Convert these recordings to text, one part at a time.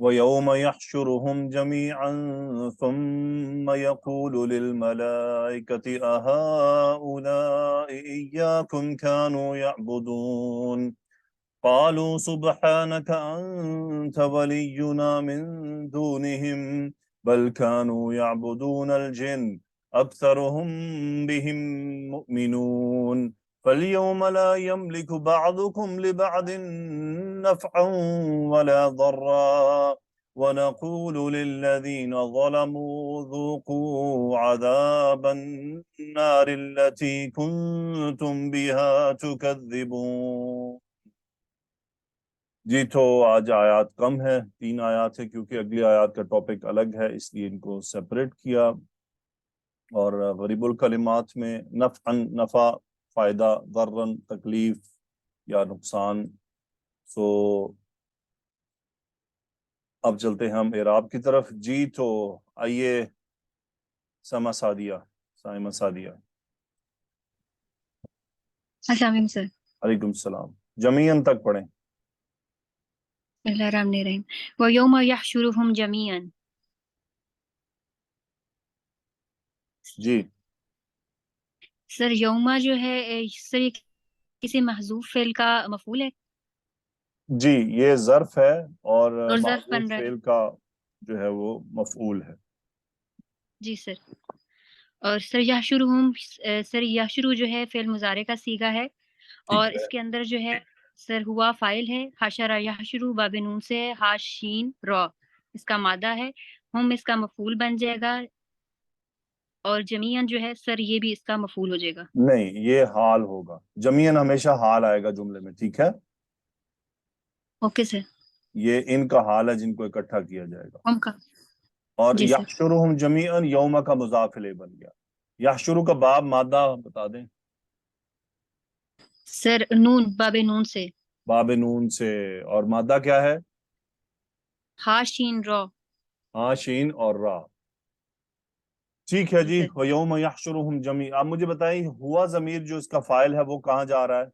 وَيَوْمَ يَحْشُرُهُمْ جَمِيعًا ثُمَّ يَقُولُ لِلْمَلَائِكَةِ أَهَؤُلَاءِ إِيَّاكُمْ كَانُوا يَعْبُدُونَ قَالُوا سُبْحَانَكَ أَنْتَ وَلِيُّنَا مِنْ دُونِهِمْ بَلْ كَانُوا يَعْبُدُونَ الْجِنَّ أَكْثَرُهُمْ بِهِمْ مُؤْمِنُونَ فَالْيَوْمَ لَا يَمْلِكُ بَعْضُكُمْ لِبَعْضٍ نَفْعًا وَلَا ضَرًّا وَنَقُولُ لِلَّذِينَ ظَلَمُوا ذُوقُوا عَذَابَ النَّارِ الَّتِي كُنْتُمْ بِهَا تُكَذِّبُونَ۔ جی تو آج آیات کم ہے، 3 آیات ہے، کیونکہ اگلی آیات کا ٹاپک الگ ہے، اس لیے ان کو سیپریٹ کیا۔ اور غریب الکلمات میں نفع، فائدہ، ضرر، تکلیف یا نقصان۔ سو اب چلتے ہیں ہم اعراب کی طرف۔ جی تو آئیے سائمہ سعدیہ۔ السلام علیکم سر۔ علیکم السلام۔ جمیعاً تک پڑھیں۔ بسم اللہ الرحمن الرحیم۔ وَيَوْمَ يَحْشُرُهُمْ جَمِيعًا۔ جی سر یوما جو ہے سر یہ کسی محذوف فعل کا مفعول ہے جی، یہ ظرف ہے اور اور ظرف محذوف بن رہا ہے۔ فعل کا جو ہے وہ مفعول ہے۔ جی سر۔ اور سر یحشرہم، سر یحشرو جو ہے فعل مضارع کا صیغہ ہے، اور ٹھیک ہے، اس کے اندر جو ہے سر ہوا فاعل ہے، حشر یحشرو باب نون سے ہے، ہا شین را اس کا مادہ ہے، ہم اس کا مفعول بن جائے گا، اور جمیعاً جو ہے سر یہ بھی اس کا مفعول ہو جائے گا۔ نہیں، یہ حال ہوگا، جمیعاً ہمیشہ حال آئے گا جملے میں، ٹھیک ہے۔ Okay sir. یہ ان کا حال ہے جن کو اکٹھا کیا جائے گا۔ ہم کا اور جی سر۔ یحشرہم جمیعاً یوم کا مضاف الیہ بن گیا۔ یحشرو کا باب مادہ بتا دیں۔ سر نون باب نون سے، باب نون سے، اور مادہ کیا ہے؟ ہا شین را۔ ہاں شین اور را۔ ٹھیک ہے جی جی۔ سر۔ وَيَوْمَ يَحْشُرُهُمْ جَمِيعًا، آپ مجھے بتائیں ہوا ضمیر جو اس کا فاعل ہے وہ کہاں جا رہا ہے؟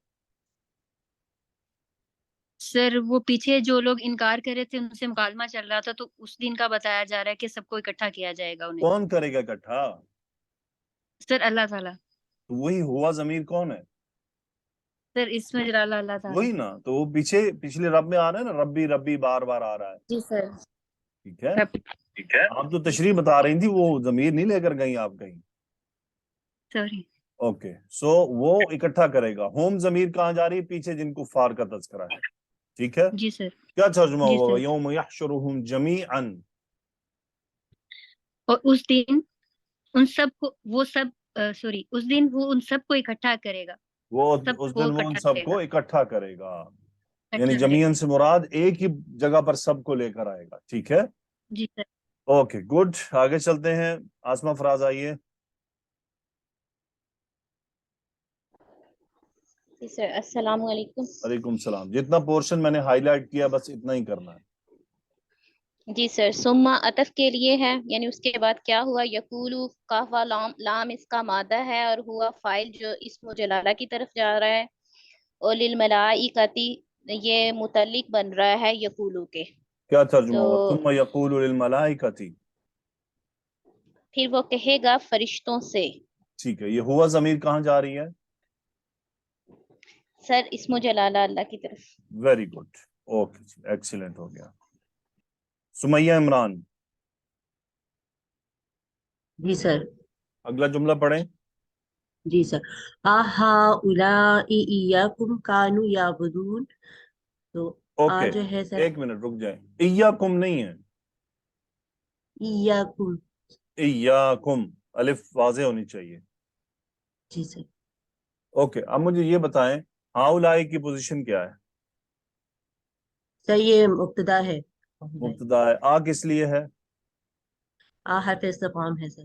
سر وہ پیچھے جو لوگ انکار کر رہے تھے ان سے مکالمہ چل رہا تھا، تو اس دن کا بتایا جا رہا ہے کہ سب کو اکٹھا کیا جائے گا انہیں۔ کون کرے گا اکٹھا؟ سر اللہ تعالیٰ۔ تو وہی ہوا ضمیر کون ہے؟ سر اس میں جلالہ اللہ تعالیٰ۔ وہی نا، تو وہ پیچھے پچھلے رب میں آ رہا ہے نا، ربی ربی بار بار آ رہا ہے، جی سر۔ ٹھیک ہے۔ ٹھیک ہے، آپ تو تشریح بتا رہی تھی، وہ ضمیر نہیں لے کر گئی آپ کہیں۔ سوری۔ اوکے، سو وہ اکٹھا کرے گا۔ ہوم ضمیر کہاں جا رہی ہے؟ پیچھے جن کفار کا تذکرہ ہے، ٹھیک ہے۔ جی سر۔ کیا ترجمہ جی ہوا؟ سر۔ یوم یحشرہم جمیعاً، اور اس دن ان سب کو وہ سب سوری اس دن وہ ان سب کو اکٹھا کرے گا، وہ سب اس کو دن وہ ان اکٹھا سب کرے کو گا، اکٹھا کرے گا، یعنی اکٹھا کرے جمیعاً گا۔ سے مراد ایک ہی جگہ پر سب کو لے کر آئے گا، ٹھیک ہے۔ جی سر۔ اوکے گڈ، آگے چلتے ہیں۔ آسمہ فراز آئیے۔ جی سر، السلام علیکم۔ وعلیکم السلام۔ جتنا پورشن میں نے ہائی لائٹ کیا بس اتنا ہی کرنا ہے۔ جی سر، ثم عطف کے لیے ہے، یعنی اس کے بعد کیا ہوا؟ یقولو کاف و لام اس کا مادہ ہے، اور ہوا فائل جو اسم و جلالہ کی طرف جا رہا ہے، اور للملائکتی یہ متعلق بن رہا ہے یقولو کے۔ کیا ترجمہ تو ہوا؟ ثم یقول للملائکۃ، پھر وہ کہے گا فرشتوں سے۔ ٹھیک ہے۔ یہ ہوا ضمیر کہاں جا رہی ہے؟ سر اسم و جلالہ اللہ کی طرف۔ ویری گڈ، اوکے جی، ایکسیلنٹ ہو گیا۔ سمیہ عمران، جی سر۔ اگلا جملہ پڑھیں۔ جی سر۔ اہؤلاء ایاکم کانوا یعبدون، تو اوکے، جو ہے سر ایک منٹ رک جائیں، ایاکم نہیں ہے، ایاکم۔ ایاکم، الف واضح ہونی چاہیے۔ جی سر۔ اوکے، اب مجھے یہ بتائیں ہاؤلائی کی پوزیشن کیا ہے؟ سر یہ مبتدا ہے، مبتدا ہے۔ آ کس لیے ہے؟ حرف استفہام ہے سر۔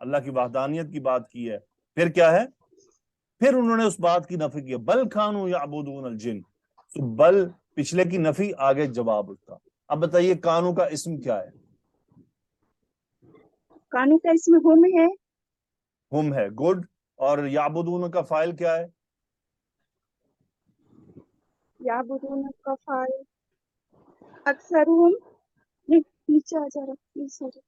اللہ کی وحدانیت کی بات کی ہے. پھر کیا ہے؟ پھر انہوں نے اس بات کی نفی کی. بل کانوا یعبدون الجن. تو بل پچھلے کی نفی، آگے جواب اس کا. اب بتائیے کانو کا اسم کیا ہے؟ کانو کا اسم ہم ہے. ہم ہے، گڈ. اور یعبدون کا فاعل کیا ہے؟ یعبدون کا فاعل اکثرهم. نہیں، نیچے آ جا رہا، سوری،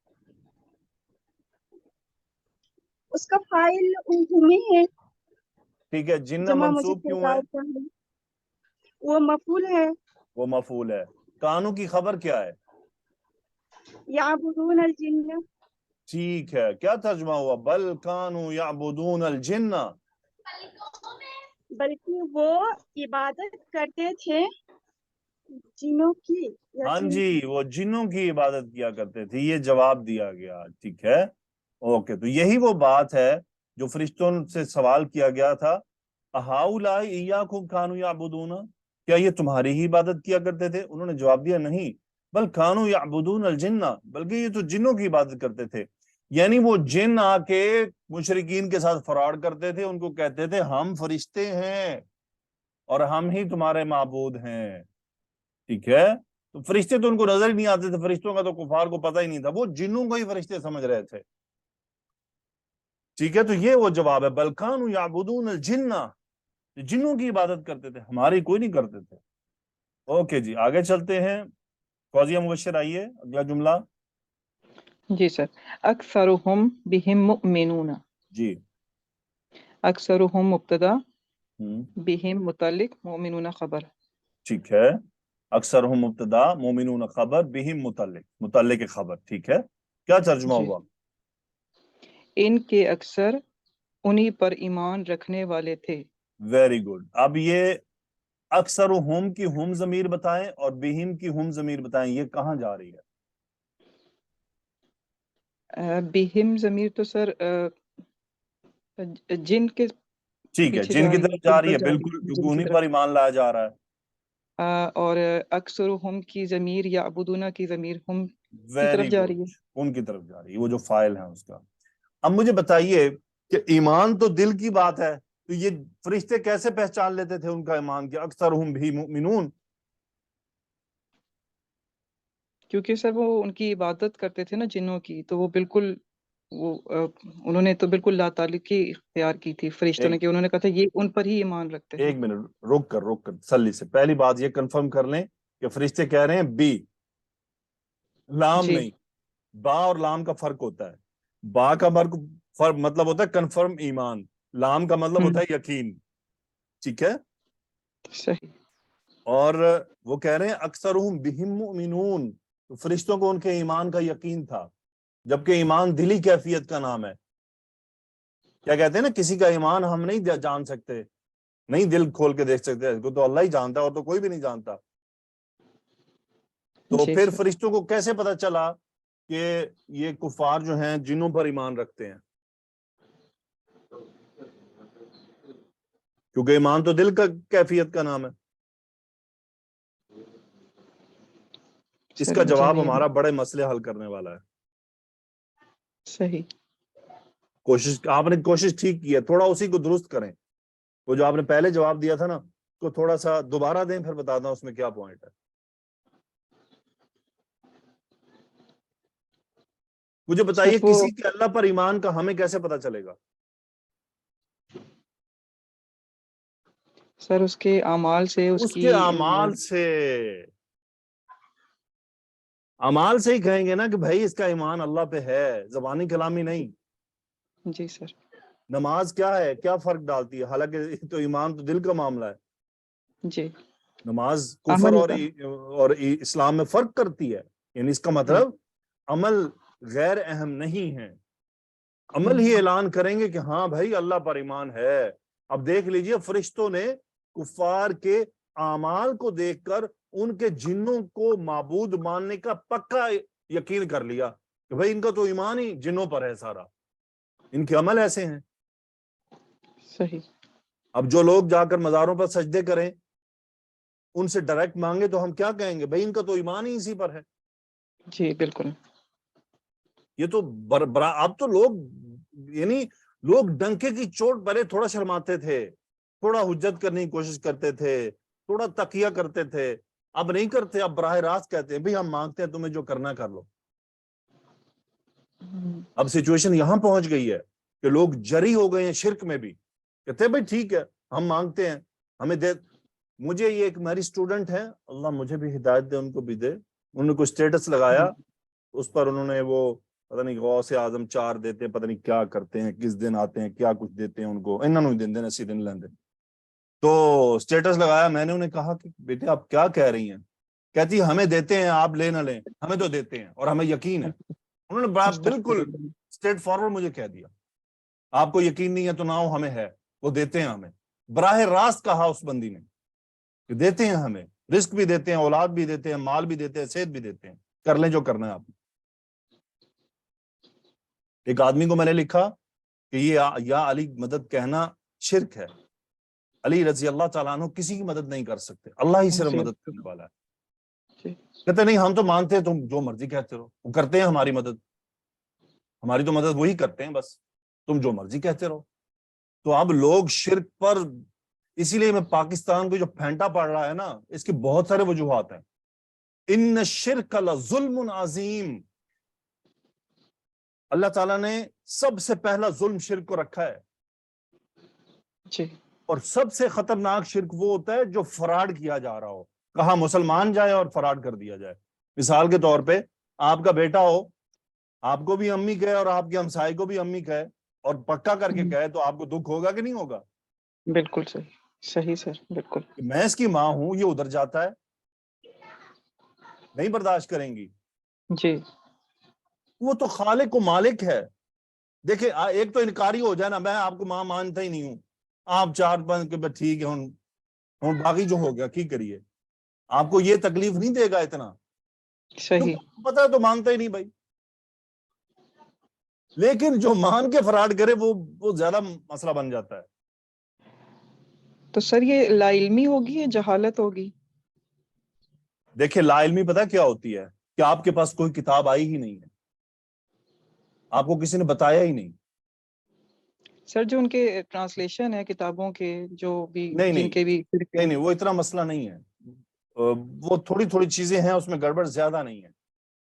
اس کا فاعل ہم ہے. ٹھیک ہے. جنہ جمع منصوب مذکر کیوں ہے؟ غائب کا ہے، وہ مفعول ہے. وہ مفعول ہے. کانو کی خبر کیا ہے؟ یعبدون الجن. ٹھیک ہے. کیا ترجمہ ہوا؟ بل کانوا یعبدون الجن. بلکہ وہ عبادت کرتے تھے جنوں کی. ہاں جی، وہ جنوں کی عبادت کیا کرتے تھے. یہ جواب دیا گیا. ٹھیک ہے، اوکے. تو یہی وہ بات ہے جو فرشتوں سے سوال کیا گیا تھا. اہؤلاء ایاکم کانوا یعبدون، کیا یہ تمہاری ہی عبادت کیا کرتے تھے؟ انہوں نے جواب دیا نہیں. بل کانوا یعبدون الجن، بلکہ یہ تو جنوں کی عبادت کرتے تھے. یعنی وہ جن آ کے مشرکین کے ساتھ فراڈ کرتے تھے، ان کو کہتے تھے ہم فرشتے ہیں اور ہم ہی تمہارے معبود ہیں. ٹھیک ہے. تو فرشتے تو ان کو نظر ہی نہیں آتے تھے. فرشتوں کا تو کفار کو پتہ ہی نہیں تھا، وہ جنوں کو ہی فرشتے سمجھ رہے تھے. ٹھیک ہے. تو یہ وہ جواب ہے. بل کانوا یعبدون الجن، جنوں کی عبادت کرتے تھے، ہماری کوئی نہیں کرتے تھے. اوکے جی، آگے چلتے ہیں. فوزیہ مبشر آئیے، اگلا جملہ. جی سر. اکثرهم بهم مؤمنون. جی. اکثرهم مبتدا، ہم، بهم متعلق، مؤمنون خبر. ٹھیک ہے. اکثرهم مبتدا، مومنون خبر، بہم متعلق خبر. ٹھیک ہے. کیا ترجمہ جی. ہوا؟ ان کے اکثر انہی پر ایمان رکھنے والے تھے. Very good. اب یہ اکثر ہم کی ہم ضمیر بتائیں اور بہم کی ہم ضمیر بتائیں، یہ کہاں جا رہی ہے؟ بہم ضمیر تو سر جن کے ٹھیک ہے، پیچھے جن جا کی رہی طرف ہے، جا جن رہی پر ہے، جا رہی بالکل، ہے، کیونکہ جن کی انہیں طرف. پر ایمان لایا جا رہا ہے. اور اکثرهم کی ضمیر یعبدون کی ضمیر ہم کی طرف ویری جا گڈ، رہی ہے. ان کی طرف جا رہی ہے، وہ جو فاعل ہے اس کا. اب مجھے بتائیے کہ ایمان تو دل کی بات ہے، تو یہ فرشتے کیسے پہچان لیتے تھے ان کا ایمان؟ کہ اکثرهم بھی مؤمنون. کیونکہ سر وہ ان کی عبادت کرتے تھے نا جنوں کی، تو وہ بالکل وہ انہوں نے تو بالکل لا تعلقی اختیار کی تھی فرشتوں نے، ایک کہ انہوں نے کہا تھا یہ ان پر ہی ایمان رکھتے ہیں. ایک منٹ، رک کر تسلی سے پہلی بات یہ کنفرم کر لیں کہ فرشتے کہہ رہے ہیں بی، لام جی. نہیں. با اور لام کا فرق ہوتا ہے. با کا مطلب ہوتا ہے کنفرم ایمان، لام کا مطلب ہوتا ہے یقین. ٹھیک ہے. صحیح. اور وہ کہہ رہے ہیں اکثرهم بہم مؤمنون، تو فرشتوں کو ان کے ایمان کا یقین تھا، جبکہ ایمان دلی کیفیت کا نام ہے. کیا کہتے ہیں نا، کسی کا ایمان ہم نہیں جان سکتے، نہیں دل کھول کے دیکھ سکتے، اس کو تو اللہ ہی جانتا ہے، اور تو کوئی بھی نہیں جانتا. تو جی پھر سر. فرشتوں کو کیسے پتا چلا کہ یہ کفار جو ہیں جنوں پر ایمان رکھتے ہیں؟ کیونکہ ایمان تو دل کا کیفیت کا نام ہے. اس سر کا مجھے جواب نہیں ہمارا بڑے مسئلے حل کرنے والا ہے. صحیح. آپ نے کوشش ٹھیک کی ہے، تھوڑا اسی کو درست کریں. وہ جو آپ نے پہلے جواب دیا تھا نا، اس کو تھوڑا سا دوبارہ دیں، پھر بتاتا ہوں اس میں کیا پوائنٹ ہے. مجھے سر بتائیے وہ کسی کے اللہ پر ایمان کا ہمیں کیسے پتا چلے گا؟ سر اس کے اعمال سے، اس اس کی کے اعمال سے. اعمال سے ہی کہیں گے نا کہ بھائی اس کا ایمان اللہ پہ ہے، زبانی کلامی نہیں. جی سر. نماز کیا ہے، کیا فرق ڈالتی ہے؟ حالانکہ تو ایمان تو دل کا معاملہ ہے. جی. نماز کفر عمل اور اسلام میں فرق کرتی ہے. یعنی اس کا مطلب عمل غیر اہم نہیں ہے. عمل ہی اعلان کریں گے کہ ہاں بھائی اللہ پر ایمان ہے. اب دیکھ لیجئے، فرشتوں نے کفار کے اعمال کو دیکھ کر ان کے جنوں کو معبود ماننے کا پکا یقین کر لیا کہ بھائی ان کا تو ایمان ہی جنوں پر ہے سارا، ان کے عمل ایسے ہیں. صحیح. اب جو لوگ جا کر مزاروں پر سجدے کریں، ان سے ڈائریکٹ مانگے تو ہم کیا کہیں گے؟ بھائی ان کا تو ایمان ہی اسی پر ہے. جی بالکل. یہ تو اب تو لوگ یعنی لوگ ڈنکے کی چوٹ پہلے تھوڑا شرماتے تھے، تھوڑا حجت کرنے کی کوشش کرتے تھے، تھوڑا تقیہ کرتے تھے، اب نہیں کرتے، اب براہ راست کہتے ہیں بھئی ہم مانگتے ہیں تمہیں جو کرنا کر لو۔ اب سچویشن یہاں پہنچ گئی ہے کہ لوگ جری ہو گئے ہیں شرک میں بھی، کہتے ہیں بھئی ٹھیک ہے ہم مانگتے ہیں، ہمیں دے۔ مجھے یہ ایک میری اسٹوڈنٹ ہے، اللہ مجھے بھی ہدایت دے، ان کو بھی دے، انہوں نے کوئی اسٹیٹس لگایا، اس پر انہوں نے وہ پتہ نہیں غوث اعظم 4 دیتے ہیں، پتہ نہیں کیا کرتے ہیں، کس دن آتے ہیں، کیا کچھ دیتے ہیں ان کو، انہوں نے دن دن اسی دن لیندے۔ تو اسٹیٹس لگایا، میں نے انہیں کہا کہ بیٹے آپ کیا کہہ رہی ہیں؟ کہتی ہمیں دیتے ہیں، آپ لے نہ لیں، ہمیں تو دیتے ہیں اور ہمیں یقین ہے۔ انہوں نے بڑا بالکل اسٹریٹ فارورڈ مجھے کہہ دیا، آپ کو یقین نہیں ہے تو نہ ہو، ہمیں ہے، وہ دیتے ہیں ہمیں۔ براہ راست کہا اس بندی نے کہ دیتے ہیں ہمیں، رزق بھی دیتے ہیں، اولاد بھی دیتے ہیں، مال بھی دیتے ہیں، صحت بھی دیتے ہیں، کر لیں جو کرنا ہے آپ۔ ایک آدمی کو میں نے لکھا کہ یہ یا علی مدد کہنا شرک ہے، علی رضی اللہ تعالیٰ عنہ کسی کی مدد نہیں کر سکتے، اللہ ہی صرف مدد کرنے والا ہے۔ کہتے نہیں ہم تو مانتے ہیں، تم جو مرضی کہتے رہو، وہ کرتے ہیں ہماری مدد، ہماری تو مدد وہی کرتے ہیں، بس تم جو مرضی کہتے رہو۔ تو اب لوگ شرک پر، اسی لیے میں پاکستان کو جو پھینٹا پڑ رہا ہے نا، اس کے بہت سارے وجوہات ہیں۔ ان الشرک لظلم عظیم، اللہ تعالیٰ نے سب سے پہلا ظلم شرک کو رکھا ہے، جی، اور سب سے خطرناک شرک وہ ہوتا ہے جو فراڈ کیا جا رہا ہو، کہا مسلمان جائے اور فراڈ کر دیا جائے۔ مثال کے طور پہ آپ کا بیٹا ہو، آپ کو بھی امی کہے اور آپ کے ہمسائے کو بھی امی کہے اور پکا کر کے کہے، تو آپ کو دکھ ہوگا کہ نہیں ہوگا؟ بالکل صحیح، صحیح سر، بالکل۔ میں اس کی ماں ہوں، یہ ادھر جاتا ہے، نہیں برداشت کریں گی؟ جی، وہ تو خالق و مالک ہے۔ دیکھیں ایک تو انکاری ہو جائے نا، میں آپ کو ماں مانتا ہی نہیں ہوں، آپ 4-5 کے ٹھیک ہے، ہوں باقی جو ہو گیا کی کریے، آپ کو یہ تکلیف نہیں دے گا اتنا، صحیح، پتہ ہے تو مانتا ہی نہیں بھائی۔ لیکن جو مان کے فراڈ کرے وہ زیادہ مسئلہ بن جاتا ہے۔ تو سر یہ لا علمی ہوگی یا جہالت ہوگی؟ دیکھیں لا علمی پتہ کیا ہوتی ہے کہ آپ کے پاس کوئی کتاب آئی ہی نہیں ہے، آپ کو کسی نے بتایا ہی نہیں۔ سر جو ان کے ٹرانسلیشن ہے کتابوں کے، جو بھی نہیں جن کے بھی نہیں، وہ اتنا مسئلہ نہیں ہے، وہ تھوڑی چیزیں ہیں اس میں، گڑبڑ زیادہ نہیں ہے۔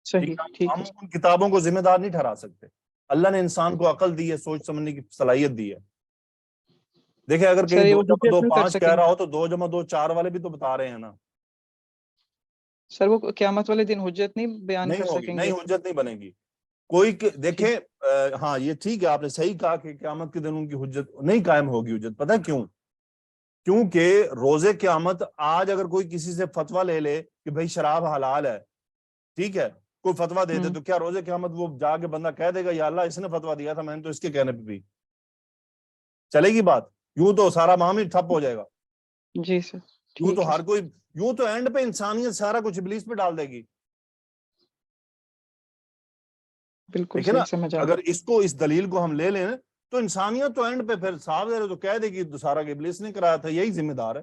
صحیح، ٹھیک ہم ہے۔ ان کتابوں کو ذمہ دار نہیں ٹھہرا سکتے، اللہ نے انسان کو عقل دی ہے، سوچ سمجھنے کی صلاحیت دی ہے۔ دیکھیں اگر سر کہیں یہ 2 وہ جمع 2 حجت نہیں کر 5 سکیں کہہ رہا گے ہو تو 2 جمع 2 4 والے بھی تو بتا رہے ہیں نا۔ سر، وہ قیامت والے دن حجت نہیں بیان نہیں کر ہوگی، سکیں نہیں گے؟ حجت نہیں بنے گی کوئی دیکھیں ہاں یہ ٹھیک ہے، آپ نے صحیح کہا کہ قیامت کے دن ان کی حجت نہیں قائم ہوگی۔ حجت پتہ کیوں؟ کیونکہ روز قیامت آج اگر کوئی کسی سے فتویٰ لے لے کہ بھئی شراب حلال ہے، ٹھیک ہے، کوئی فتویٰ دے دے، تو کیا روز قیامت وہ جا کے بندہ کہہ دے گا یا اللہ اس نے فتویٰ دیا تھا، میں نے تو اس کے کہنے پہ بھی چلے گی بات؟ یوں تو سارا معاملہ ٹھپ ہو جائے گا۔ جی سر، یوں ٹھیک تو ہے ہر کوئی، یوں تو اینڈ پہ انسانیت سارا کچھ ابلیس پہ ڈال دے گی۔ بالکل دیکھیں نا، صحیح سمجھ آ اگر اس دلیل کو ہم لے لیں تو انسانیت تو اینڈ پہ پھر صاف ہے تو کہہ دے گی سارا کہ ابلیس نے کرایا تھا، یہی ذمہ دار ہے۔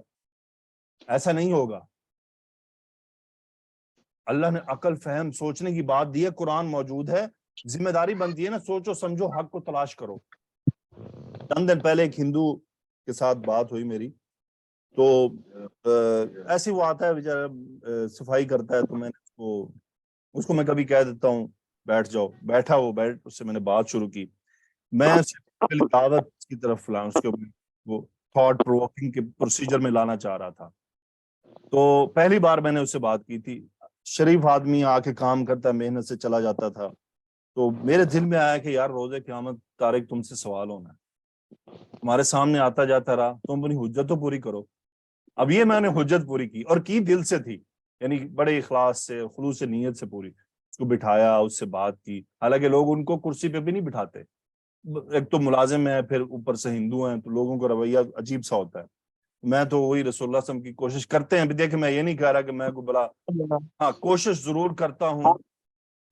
ایسا نہیں ہوگا۔ اللہ نے عقل فہم سوچنے کی بات دی ہے، قرآن موجود ہے، ذمہ داری بنتی ہے نا، سوچو سمجھو، حق کو تلاش کرو۔ چند دن پہلے ایک ہندو کے ساتھ بات ہوئی میری، تو ایسی وہ آتا ہے بیچارہ صفائی کرتا ہے، تو میں نے اس کو میں کبھی کہہ دیتا ہوں بیٹھ جاؤ، بیٹھا اس سے میں نے بات شروع کی، میں دعوت کی طرف اس کے وہ تھاٹ پرووکنگ کے پروسیجر میں لانا چاہ رہا تھا۔ تو پہلی بار میں نے اس سے بات کی تھی، شریف آدمی آ کے کام کرتا ہے، محنت سے چلا جاتا تھا، تو میرے دل میں آیا کہ یار روز قیامت طارق تم سے سوال ہونا ہے، تمہارے سامنے آتا جاتا رہا، تم اپنی حجت تو پوری کرو۔ اب یہ میں نے حجت پوری کی، اور کی دل سے تھی، یعنی بڑے اخلاص سے، خلوص نیت سے پوری، اس کو بٹھایا، اس سے بات کی۔ حالانکہ لوگ ان کو کرسی پہ بھی نہیں بٹھاتے، ایک تو ملازم ہے، پھر اوپر سے ہندو ہیں، تو لوگوں کا رویہ عجیب سا ہوتا ہے۔ میں تو وہی رسول اللہ صلی اللہ علیہ وسلم کی کوشش کرتے ہیں، دیکھیں میں یہ نہیں کہہ رہا کہ میں کو بلا، ہاں کوشش ضرور کرتا ہوں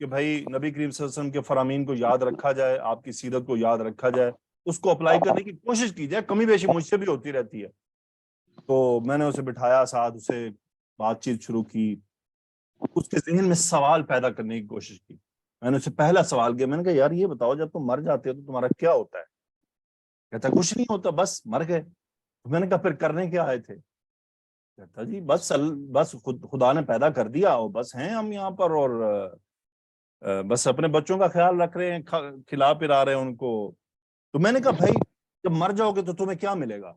کہ بھائی نبی کریم صلی اللہ علیہ وسلم کے فرامین کو یاد رکھا جائے، آپ کی سیرت کو یاد رکھا جائے، اس کو اپلائی کرنے کی کوشش کی جائے، کمی بیشی مجھ سے بھی ہوتی رہتی ہے۔ تو میں نے اسے بٹھایا ساتھ، اسے بات چیت شروع کی، اس کے ذہن میں سوال پیدا کرنے کی کوشش کی۔ میں نے اسے پہلا سوال کیا, میں نے کہا یار یہ بتاؤ جب تم مر جاتے ہو تو تمہارا کیا ہوتا ہے؟ کہتا کچھ نہیں ہوتا, بس مر گئے. میں نے کہا پھر کرنے کیا آئے تھے؟ کہتا جی بس خدا نے پیدا کر دیا اور بس ہیں ہم یہاں پر, اور بس اپنے بچوں کا خیال رکھ رہے ہیں, کھلا پلا رہے ہیں ان کو. تو میں نے کہا بھائی جب مر جاؤ گے تو تمہیں کیا ملے گا؟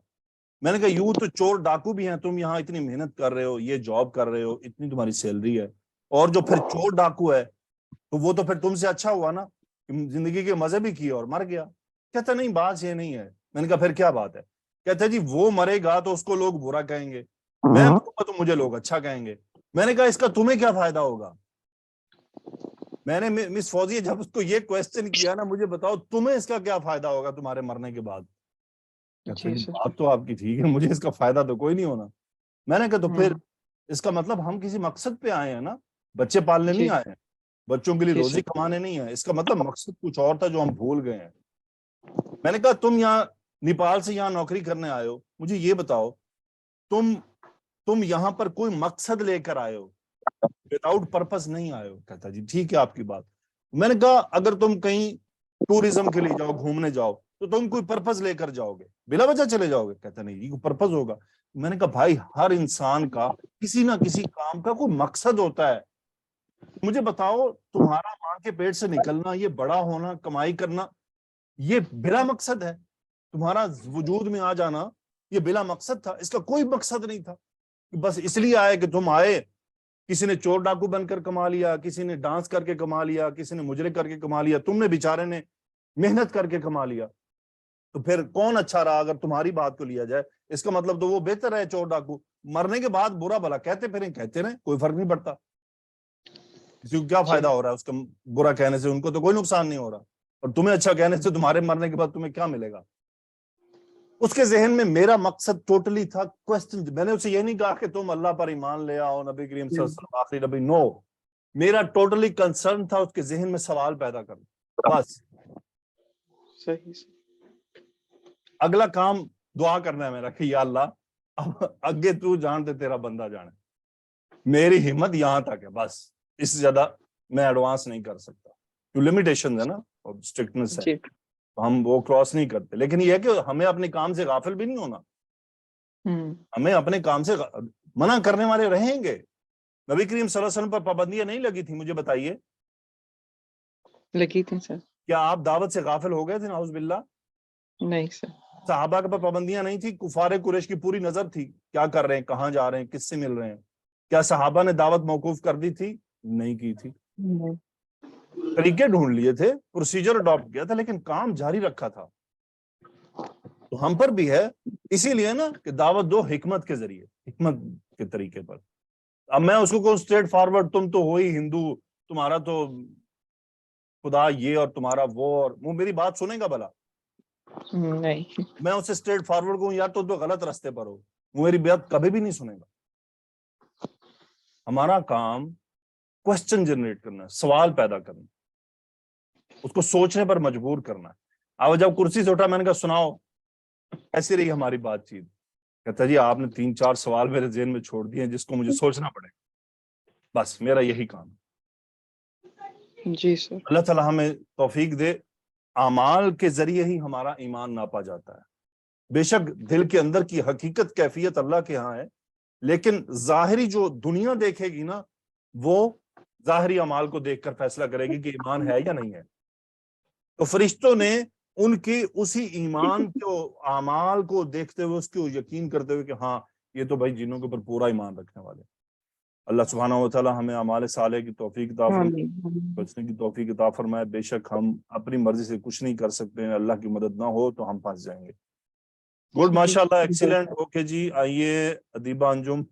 میں نے کہا یوں تو چور ڈاکو بھی ہیں, تم یہاں اتنی محنت کر رہے ہو, یہ جاب کر رہے ہو, اتنی تمہاری سیلری ہے, اور جو پھر چور ڈاکو ہے تو وہ تو پھر تم سے اچھا ہوا نا, زندگی کے مزے بھی کیے اور مر گیا. کہتا نہیں بات یہ نہیں ہے. میں نے کہا پھر کیا بات ہے؟ کہتا جی وہ مرے گا تو اس کو لوگ برا کہیں گے, میں مروں گا تو مجھے لوگ اچھا کہیں گے. میں نے کہا اس کا تمہیں کیا فائدہ ہوگا؟ میں نے مس فوزیہ جب اس کو یہ کویسچن کیا نا, مجھے بتاؤ تمہیں اس کا کیا فائدہ ہوگا تمہارے مرنے کے بعد؟ جی سر. بات تو آپ کی ٹھیک ہے, مجھے اس کا فائدہ تو کوئی نہیں ہونا. میں نے کہا تو پھر اس کا مطلب ہم کسی مقصد پہ آئے ہیں نا, بچے پالنے نہیں آئے ہیں, بچوں کے لیے جی روزی سر. کمانے نہیں ہے. اس کا مطلب مقصد کچھ اور تھا جو ہم بھول گئے ہیں. میں نے کہا تم یہاں نیپال سے یہاں نوکری کرنے آئے ہو, مجھے یہ بتاؤ تم یہاں پر کوئی مقصد لے کر آئے ہو, وداؤٹ پرپز نہیں آئے ہو. کہتا جی ٹھیک ہے آپ کی بات. میں نے کہا اگر تم کہیں ٹوریزم کے لیے جاؤ, گھومنے جاؤ, تو تم کوئی پرپز لے کر جاؤ گے, بلا وجہ چلے جاؤ گے؟ کہتا نہیں یہ کوئی پرپز ہوگا. میں نے کہا بھائی ہر انسان کا کسی نہ کسی کام کا کوئی مقصد ہوتا ہے. مجھے بتاؤ تمہارا ماں کے پیٹ سے نکلنا, یہ بڑا ہونا, کمائی کرنا, یہ بلا مقصد ہے. تمہارا وجود میں آ جانا یہ بلا مقصد تھا, اس کا کوئی مقصد نہیں تھا. بس اس لیے آئے کہ تم آئے, کسی نے چور ڈاکو بن کر کما لیا, کسی نے ڈانس کر کے کما لیا, کسی نے مجرے کر کے کما لیا, تم نے بیچارے نے محنت کر کے کما لیا. تو پھر کون اچھا رہا اگر تمہاری بات کو لیا جائے؟ اس کا مطلب تو وہ بہتر ہے چور ڈاکو, مرنے کے بعد برا بھلا کہتے رہیں, کوئی فرق نہیں پڑتا. کسی کو کیا فائدہ ہو رہا ہے اس کا برا کہنے سے؟ ان کو تو کوئی نقصان نہیں ہو رہا, اور تمہیں اچھا کہنے سے تمہارے مرنے کے بعد تمہیں کیا ملے گا؟ اس کے ذہن میں میرا مقصد ٹوٹلی تھا کوسچن. میں نے اسے یہ نہیں کہا کہ تم اللہ پر ایمان لے آؤ, نبی کریم صلی اللہ علیہ وسلم آخری نبی, نو. میرا ٹوٹلی کنسرن تھا اس کے ذہن میں سوال پیدا کرنا, بس. صحیح. اگلا کام دعا کرنا ہے میرا کہ یا اللہ اب اگے تو جانتے تیرا بندہ جانے, میری ہمت یہاں تک ہے, بس اس سے زیادہ میں ایڈوانس نہیں کر سکتا. جو لمیٹیشن ہے نا اور اسٹرکٹنس ہے, ہم وہ کراس نہیں کرتے. لیکن یہ ہے کہ ہمیں اپنے کام سے غافل بھی نہیں ہونا, ہمیں اپنے کام سے منع کرنے والے رہیں گے. نبی کریم صلی اللہ علیہ وسلم پر پابندیاں نہیں لگی تھی, مجھے بتائیے لگی تھی سر. کیا آپ دعوت سے غافل ہو گئے تھے؟ نعوذ باللہ. نہیں سر. صحابہ کے پر پابندیاں نہیں تھی, کفار قریش کی پوری نظر تھی کیا کر رہے ہیں, کہاں جا رہے ہیں, کس سے مل رہے ہیں. کیا صحابہ نے دعوت موقوف کر دی تھی؟ نہیں کی تھی. طریقے ڈھونڈ لیے تھے, پروسیجر اڈاپٹ کیا تھا, لیکن کام جاری رکھا تھا. تو ہم پر بھی ہے, اسی لیے نا کہ دعوت دو حکمت کے ذریعے, حکمت کے طریقے پر. اب میں اس کو کہوں اسٹریٹ فارورڈ, تم تو ہوئی ہندو, تمہارا تو خدا یہ اور تمہارا وہ, اور وہ میری بات سنے گا بھلا؟ نہیں. میں اسے اسٹریٹ فارورڈ کہوں یار تو غلط راستے پر ہو, وہ میری بات کبھی بھی نہیں سنے گا. ہمارا کام کوسچن جنریٹ کرنا ہے, سوال پیدا کرنا, اس کو سوچنے پر مجبور کرنا ہے. اب جب کرسی سے اٹھا میں نے کہا سناؤ ایسی رہی ہماری بات چیت. کہتا جی آپ نے 3-4 سوال میرے ذہن میں چھوڑ دیے ہیں جس کو مجھے سوچنا پڑے, بس میرا یہی کام ہے. جی سر. اللہ تعالیٰ ہمیں توفیق دے. اعمال کے ذریعے ہی ہمارا ایمان ناپا جاتا ہے. بے شک دل کے اندر کی حقیقت کیفیت اللہ کے ہاں ہے, لیکن ظاہری جو دنیا دیکھے گی نا, وہ ظاہری اعمال کو دیکھ کر فیصلہ کرے گی کہ ایمان ہے یا نہیں ہے. تو فرشتوں نے ان کی اسی ایمان کو, اعمال کو دیکھتے ہوئے اس کو یقین کرتے ہوئے کہ ہاں یہ تو بھائی جنوں کے اوپر پورا ایمان رکھنے والے. اللہ سبحانہ و تعالی ہمیں اعمال صالح کی توفیق عطا فرمائے, بچنے کی توفیق عطا فرمائے. بے شک ہم اپنی مرضی سے کچھ نہیں کر سکتے ہیں, اللہ کی مدد نہ ہو تو ہم پھنس جائیں گے. گڈ, ماشاءاللہ, ایکسیلنٹ. اوکے جی, آئیے ادیبہ انجم.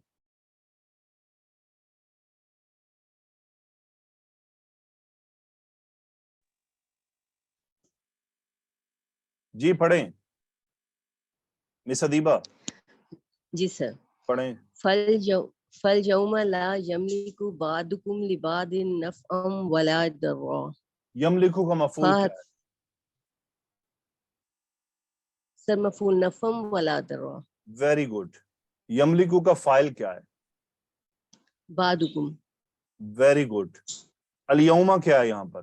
جی پڑھیں مس ادیبہ, جی سر. پڑھیں. فَالْيَوْمَ لَا يَمْلِكُ بَعْضُكُمْ لِبَعْضٍ نَفْعًا وَلَا ضَرًّا. یملکو کا مفعول کیا ہے؟ سر مفعول نفعًا ولا ضرًا. Very good. یملکو کا فاعل کیا ہے؟ بعضکم. Very good. الیوم کیا ہے یہاں پر؟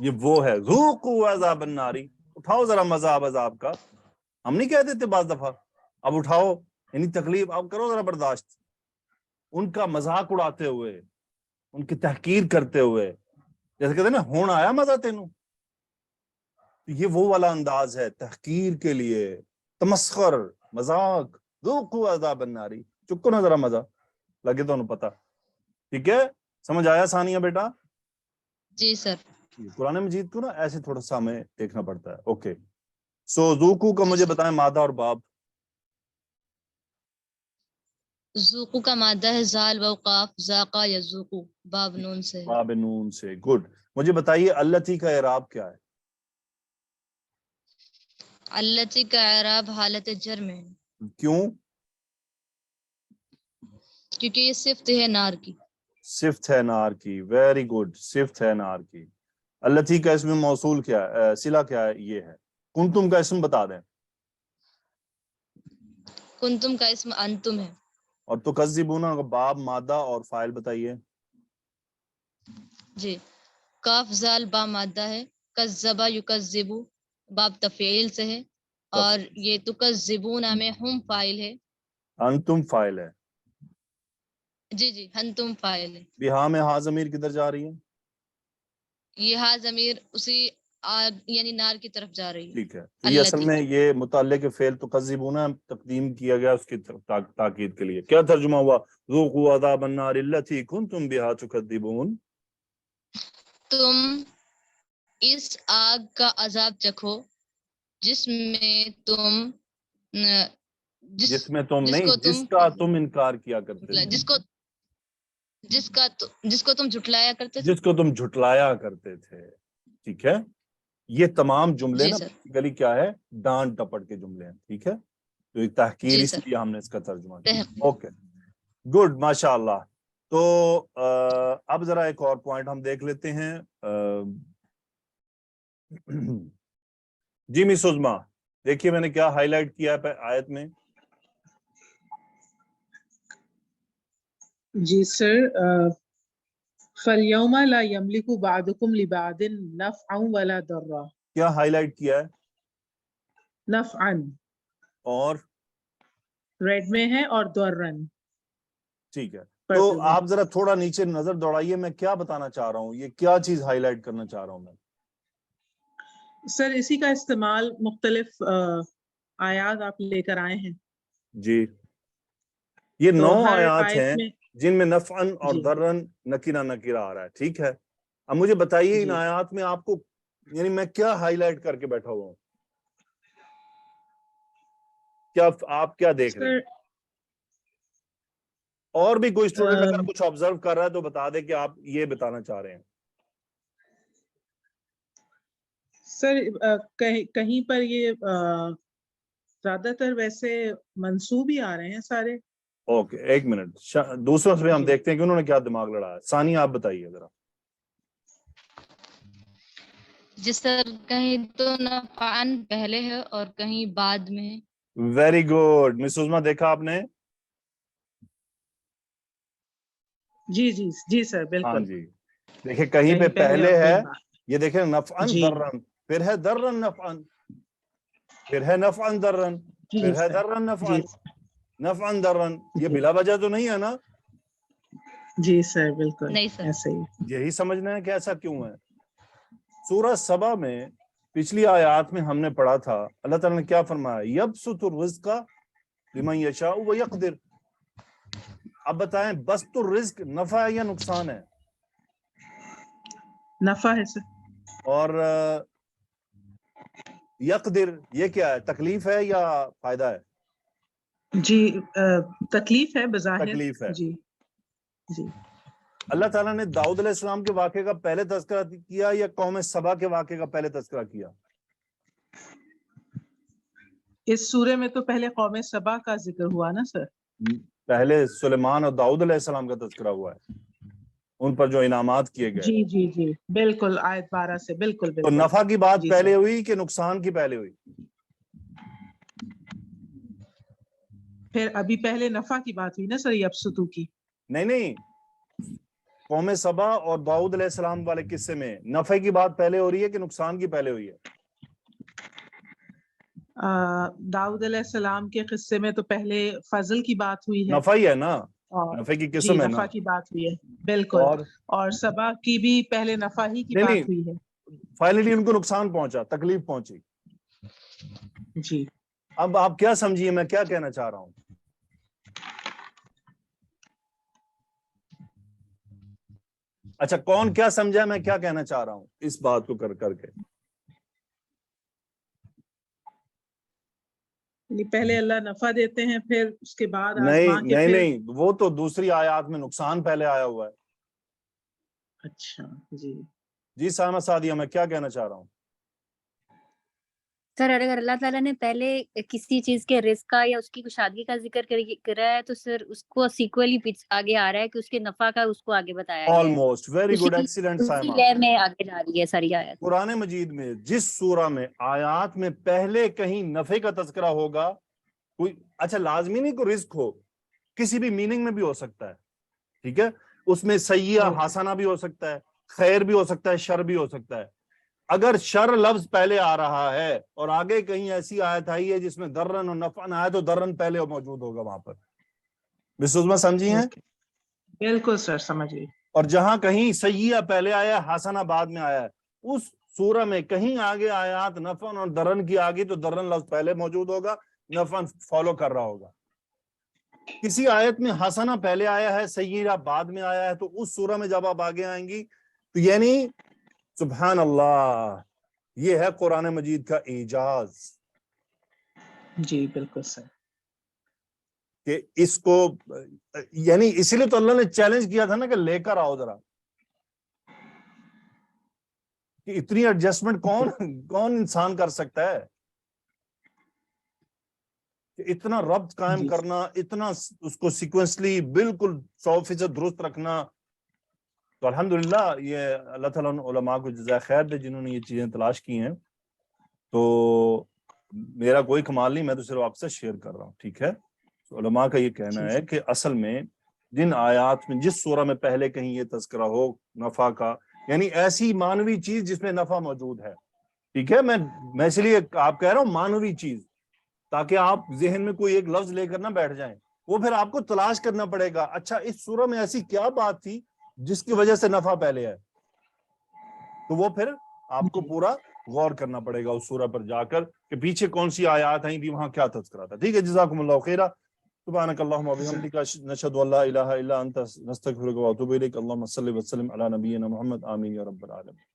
یہ وہ ہے ذوقوا عذاب النار، اٹھاؤ ذرا مذاب عذاب کا. ہم نہیں کہہ دیتے بعض دفعہ اب اٹھاؤ، یعنی تکلیف اب کرو ذرا برداشت. ان کا مذاق اڑاتے ہوئے، ان کی تحقیر کرتے ہوئے، جیسے کہتے ہیں نا ہون آیا مزہ تینوں. یہ وہ والا انداز ہے تحقیر کے لیے، تمسخر، مذاق. ذوقوا عذاب النار، چکو نا ذرا مزہ لگے تو انہوں پتا. ٹھیک ہے، سمجھ آیا ثانیہ بیٹا؟ جی سر. قرآن مجید کو نا ایسے تھوڑا سا ہمیں دیکھنا پڑتا ہے. اوکے، سو ذوقو کا مجھے بتائیں مادہ اور باب. ذوقو کا مادہ ہے زال و قاف، ذاقا یذوقو، باب نون سے ہے. باب نون سے. گڈ. مجھے بتائیے التی کا اعراب کیا ہے؟ التی کا اعراب حالت جر میں ہے، کیوں؟ کیونکہ یہ صفت ہے نار کی. صفت ہے نار کی. ویری گڈ، صفت ہے نار کی. التی کا اسم موصول کیا ہے، صلہ کیا ہے؟ یہ ہے. کنتم کا اسم بتا دیں. کنتم کا اسم انتم ہے. اور تکذبون کا باب، مادہ اور فاعل بتائیے. جی، کاف زال با مادہ ہے، کذبا یکذبو باب تفعیل سے ہے، اور یہ تکذبون میں ہم فاعل ہے. انتم فاعل ہے. جی جی، انتم فاعل ہے. بہا میں ہا ضمیر کدھر جا رہی ہے؟ یہ ہا ضمیر اسی یعنی نار کی طرف جا رہی ہے. ٹھیک ہے، تو یہ اصل میں یہ متعلق فعل تکذبون تقدیم کیا گیا اس کی تاکید کے لیے. کیا ترجمہ ہوا؟ ذوقوا عذاب النار التی کنتم بہا تکذبون. تم اس آگ کا عذاب چکھو جس میں تم جس میں تم نہیں، جس کا تم انکار کیا کرتے تھے، جس کو تم جھٹلایا کرتے تھے. جس کو تم جھٹلایا کرتے تھے. ٹھیک ہے، یہ تمام جملے جی نا سر. بیسیکلی کیا ہے، ڈانٹ ٹپٹ کے جملے ہیں. ٹھیک ہے، تو ایک تحقیر، جی اس سر. لیے ہم نے اس کا ترجمہ کیا. اوکے گڈ، ماشاء اللہ. تو اب ذرا ایک اور پوائنٹ ہم دیکھ لیتے ہیں. جی مس عظما، دیکھیے میں نے کیا ہائی لائٹ کیا ہے آیت میں. جی سر، فَالْيَوْمَ لَا يَمْلِكُ بَعْضُكُمْ لِبَعْضٍ نَفْعًا وَلَا ضَرًّا. کیا ہائی لائٹ کیا ہے؟ نفعًا اور ریڈ میں ہے، اور ضرًا. ٹھیک ہے، تو آپ ذرا تھوڑا نیچے نظر دوڑائیے، میں کیا بتانا چاہ رہا ہوں، یہ کیا چیز ہائی لائٹ کرنا چاہ رہا ہوں میں. سر اسی کا استعمال مختلف آیات آپ لے کر آئے ہیں. جی، یہ 9 ہر آیات آیت ہیں میں جن میں نفعن اور جی ضرن نکیرہ نکیرہ آ رہا ہے. ٹھیک ہے، اب مجھے بتائیے ان جی آیات میں آپ کو، یعنی میں کیا ہائی لائٹ کر کے بیٹھا ہوا ہوں، کیا آپ کیا دیکھ رہے سر. ہیں؟ اور بھی کوئی اسٹوڈنٹ اگر کچھ آبزرو کر رہا ہے تو بتا دے کہ آپ یہ بتانا چاہ رہے ہیں. سر کہیں پر یہ زیادہ تر ویسے منصوب ہی آ رہے ہیں سارے. اوکے، ایک منٹ، دوسروں سے ہم جی دیکھتے ہیں کہ انہوں نے کیا دماغ لڑایا. ثانی آپ بتائیے ذرا. جس طرح کہیں تو نفعن پہلے ہے اور کہیں بعد میں ہے. ویری گڈ مس عظما، دیکھا آپ نے؟ جی جی جی سر، ہاں بالکل. جی، دیکھیں کہیں پہ کہیں پہلے پہلے اور ہے، کہیں بعد. یہ دیکھیں نفعن جی ضرن، پھر ہے ضرن نفعن، پھر ہے نفعن ضرن، جی پھر ہے سر. ضرن جی نفعن، نفعن ضرن. یہ جی بلا وجہ تو نہیں ہے نا؟ جی سر، بالکل نہیں سر. ایسے ہی. یہی سمجھنا ہے کہ ایسا کیوں ہے. سورہ سبا میں پچھلی آیات میں ہم نے پڑھا تھا اللہ تعالیٰ نے کیا فرمایا، یبسط الرزق لمن یشاء ویقدر. اب بتائیں بسط الرزق نفع ہے یا نقصان ہے؟ نفع ہے سر. اور یقدر یہ کیا ہے، تکلیف ہے یا فائدہ ہے؟ جی تکلیف ہے بظاہر. تکلیف ہے. جی جی. اللہ تعالیٰ نے داؤد علیہ السلام کے واقعے کا پہلے تذکرہ کیا یا قوم سبا کے واقعے کا پہلے تذکرہ کیا؟ اس سورے میں تو پہلے قوم سبا کا ذکر ہوا نا سر. پہلے سلیمان اور داؤد علیہ السلام کا تذکرہ ہوا ہے، ان پر جو انعامات کیے گئے. جی جی جی بالکل، آیت 12 سے. بالکل تو بالکل. نفع کی بات جی پہلے سر. ہوئی کہ نقصان کی پہلے ہوئی؟ پھر ابھی پہلے نفع کی بات ہوئی نا سر، یبسطو کی. نہیں، قوم سبا اور داؤد علیہ السلام والے قصے میں نفع کی بات پہلے ہو رہی ہے کہ نقصان کی پہلے ہوئی ہے؟ داؤد علیہ السلام کے قصے میں تو پہلے فضل کی بات ہوئی ہے، نفع ہی ہے نا، اور نفع کی جی قسم ہے نفع نا. کی بات ہوئی ہے بالکل، اور سبا کی بھی پہلے نفع ہی کی بات ہوئی ہے. فائنلی ان کو نقصان پہنچا، تکلیف پہنچی. جی اب آپ کیا سمجھیے میں کیا کہنا چاہ رہا ہوں؟ اچھا کون کیا سمجھا میں کیا کہنا چاہ رہا ہوں اس بات کو کر کے؟ پہلے اللہ نفع دیتے ہیں، پھر اس کے بعد نہیں آزما کے نہیں پھر نہیں، وہ تو دوسری آیات میں نقصان پہلے آیا ہوا ہے. اچھا جی جی سائمہ سعدیہ میں کیا کہنا چاہ رہا ہوں؟ سر اگر اللہ تعالیٰ نے پہلے کسی چیز کے رزق کا یا اس کی کشادگی کا ذکر کرا ہے تو سر اس کو سیکولی آگے آ رہا ہے کہ اس کے نفع کا اس کو آگے بتایا گیا ہے. آلموسٹ ویری گڈ، ایکسیلنٹ اسی سائمہ. لے میں آگے جا رہی ہے ساری آیت. قرآن مجید میں جس سورہ میں آیات میں پہلے کہیں نفع کا تذکرہ ہوگا، کوئی اچھا لازمی نہیں کوئی رزق ہو، کسی بھی میننگ میں بھی ہو سکتا ہے، ٹھیک ہے، اس میں سیئہ حسنہ بھی ہو سکتا ہے، خیر بھی ہو سکتا ہے، شر بھی ہو سکتا ہے. اگر شر لفظ پہلے آ رہا ہے اور آگے کہیں ایسی آیت آئی ہے جس میں درن اور نفعن آیا تو درن پہلے موجود ہوگا وہاں پر. بسم سمجھی ہیں؟ بالکل سر سمجھ گئی. اور جہاں کہیں سیئہ پہلے آیا ہے حسنہ بعد میں آیا ہے، اس سورہ میں کہیں آگے آیات نفعن اور درن کی آگے تو درن لفظ پہلے موجود ہوگا، نفعن فالو کر رہا ہوگا. کسی آیت میں حسنہ پہلے آیا ہے سیئہ بعد میں آیا ہے تو اس سورہ میں جب آپ آگے آئیں گی تو یعنی سبحان اللہ، یہ ہے قرآن مجید کا اعجاز جی بالکل سر. کہ اس کو یعنی اسی لیے تو اللہ نے چیلنج کیا تھا نا کہ لے کر آؤ ذرا، کہ اتنی ایڈجسٹمنٹ کون انسان کر سکتا ہے، کہ اتنا ربط قائم کرنا، اتنا اس کو سیکوینسلی بالکل 100% درست رکھنا. تو الحمدللہ یہ اللہ تعالیٰ علماء کو جزائے خیر دے جنہوں نے یہ چیزیں تلاش کی ہیں. تو میرا کوئی کمال نہیں، میں تو صرف آپ سے شیئر کر رہا ہوں، ٹھیک ہے. تو علماء کا یہ کہنا ہے کہ اصل میں جن آیات میں جس سورہ میں پہلے کہیں یہ تذکرہ ہو نفع کا، یعنی ایسی مانوی چیز جس میں نفع موجود ہے، ٹھیک ہے، میں اس لیے آپ کہہ رہا ہوں مانوی چیز، تاکہ آپ ذہن میں کوئی ایک لفظ لے کر نہ بیٹھ جائیں، وہ پھر آپ کو تلاش کرنا پڑے گا. اچھا اس سورہ میں ایسی کیا بات تھی جس کی وجہ سے نفع پہلے ہے، تو وہ پھر آپ کو پورا غور کرنا پڑے گا اس سورہ پر جا کر کہ پیچھے کون سی آیات ہیں بھی، وہاں کیا تذکرہ تھا. ٹھیک ہے، جزاکم اللہ خیرہ. سبحانک اللہم و بحمدک نشہد ان لا الہ الا انت نستغفرک و اتوب الیک. اللہم صلی وسلم علی نبینا محمد. آمین یا رب العالمین.